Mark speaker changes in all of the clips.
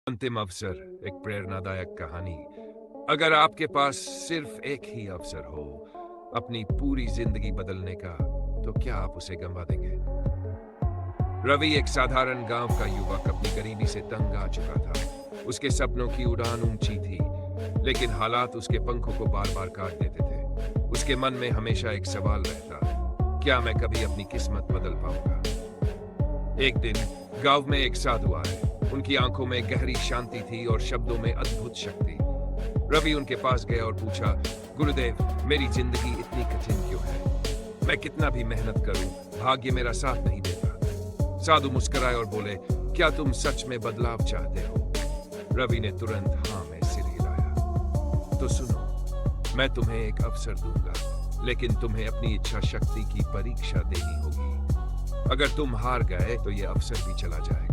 Speaker 1: अंतिम अवसर, एक प्रेरणादायक कहानी। अगर आपके पास सिर्फ एक ही अवसर हो अपनी पूरी जिंदगी बदलने का, तो क्या आप उसे गंवा देंगे? रवि एक साधारण गांव का युवक अपनी गरीबी से तंग आ चुका था। उसके सपनों की उड़ान ऊंची थी, लेकिन हालात उसके पंखों को बार बार काट देते थे। उसके मन में हमेशा एक सवाल रहता, क्या मैं कभी अपनी किस्मत बदल पाऊंगा? एक दिन गांव में एक साधु आए। उनकी आंखों में गहरी शांति थी और शब्दों में अद्भुत शक्ति। रवि उनके पास गया और पूछा, गुरुदेव, मेरी जिंदगी इतनी कठिन क्यों है? मैं कितना भी मेहनत करूं, भाग्य मेरा साथ नहीं देता। साधु मुस्कुराए और बोले, क्या तुम सच में बदलाव चाहते हो? रवि ने तुरंत हाँ में सिर हिलाया। तो सुनो, मैं तुम्हें एक अवसर दूंगा, लेकिन तुम्हें अपनी इच्छा शक्ति की परीक्षा देनी होगी। अगर तुम हार गए तो यह अवसर भी चला जाएगा।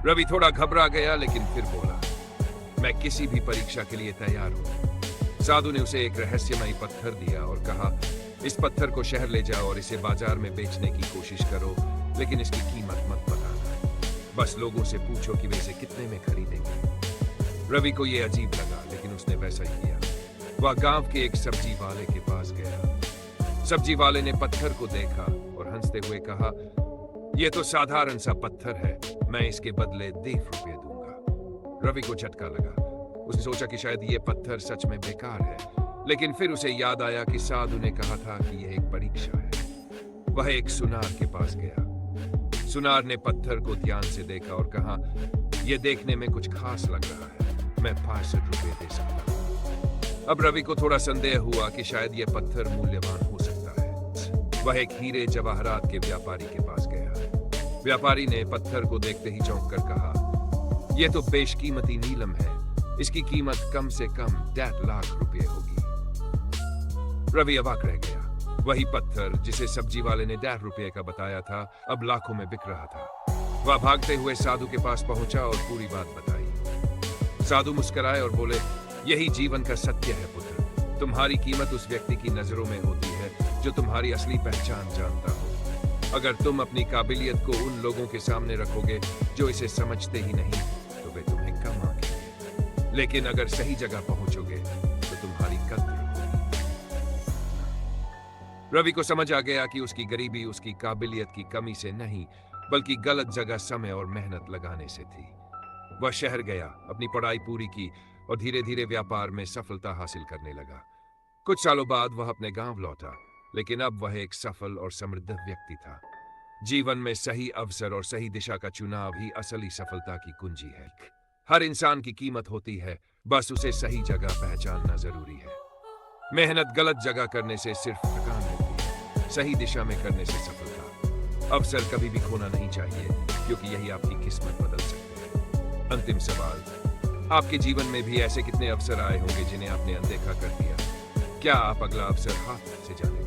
Speaker 1: रवि थोड़ा घबरा गया, लेकिन फिर बोला, मैं किसी भी परीक्षा के लिए तैयार हूं। साधु ने उसे एक रहस्यमयी पत्थर दिया और कहा, इस पत्थर को शहर ले जाओ और इसे बाजार में बेचने की कोशिश करो, लेकिन इसकी कीमत मत बताना। बस लोगों से पूछो कि वे इसे कितने में खरीदेंगे। रवि को यह अजीब लगा, लेकिन उसने वैसा ही किया। वह गांव के एक सब्जी वाले के पास गया। सब्जी वाले ने पत्थर को देखा और हंसते हुए कहा, यह तो साधारण सा पत्थर है, मैं इसके बदले 1.5 रुपए दूंगा। रवि को झटका लगा। उसने सोचा कि शायद यह पत्थर सच में बेकार है, लेकिन फिर उसे याद आया कि साधु ने कहा था कि यह एक परीक्षा है। वह एक सुनार के पास गया। सुनार ने पत्थर को ध्यान से देखा और कहा, यह देखने में कुछ खास लग रहा है, मैं 65 रुपए दे सकता हूं। अब रवि को थोड़ा संदेह हुआ कि शायद यह पत्थर मूल्यवान हो सकता है। वह एक हीरे जवाहरात के व्यापारी के पास गया। व्यापारी ने पत्थर को देखते ही चौंक कर कहा, यह तो बेशकीमती नीलम है, इसकी कीमत कम से कम 1.5 लाख रुपए होगी। रवि अवाक रह गया। वही पत्थर जिसे सब्जी वाले ने 1.5 रुपए का बताया था, अब लाखों में बिक रहा था। वह भागते हुए साधु के पास पहुंचा और पूरी बात बताई। साधु मुस्कुराए और बोले, यही जीवन का सत्य है पुत्र। तुम्हारी कीमत उस व्यक्ति की नजरों में होती है जो तुम्हारी असली पहचान जानता हो। अगर तुम अपनी काबिलियत को उन लोगों के सामने रखोगे जो इसे समझते ही नहीं, तो वे तुम्हें कम आंकेंगे, लेकिन अगर सही जगह पहुंचोगे तो तुम्हारी कद्र होगी। रवि को समझ आ गया कि उसकी गरीबी उसकी काबिलियत की कमी से नहीं, बल्कि गलत जगह समय और मेहनत लगाने से थी। वह शहर गया, अपनी पढ़ाई पूरी की और धीरे धीरे व्यापार में सफलता हासिल करने लगा। कुछ सालों बाद वह अपने गांव लौटा, लेकिन अब वह एक सफल और समृद्ध व्यक्ति था। जीवन में सही अवसर और सही दिशा का चुनाव ही असली सफलता की कुंजी है। हर इंसान की कीमत होती है, बस उसे सही जगह पहचानना जरूरी है। मेहनत गलत जगह करने से सिर्फ थकान होती है, सही दिशा में करने से सफलता। अवसर कभी भी खोना नहीं चाहिए, क्योंकि यही आपकी किस्मत बदल सकते हैं। अंतिम सवाल, आपके जीवन में भी ऐसे कितने अवसर आए होंगे जिन्हें आपने अनदेखा कर दिया? क्या आप अगला अवसर हाथ से जाने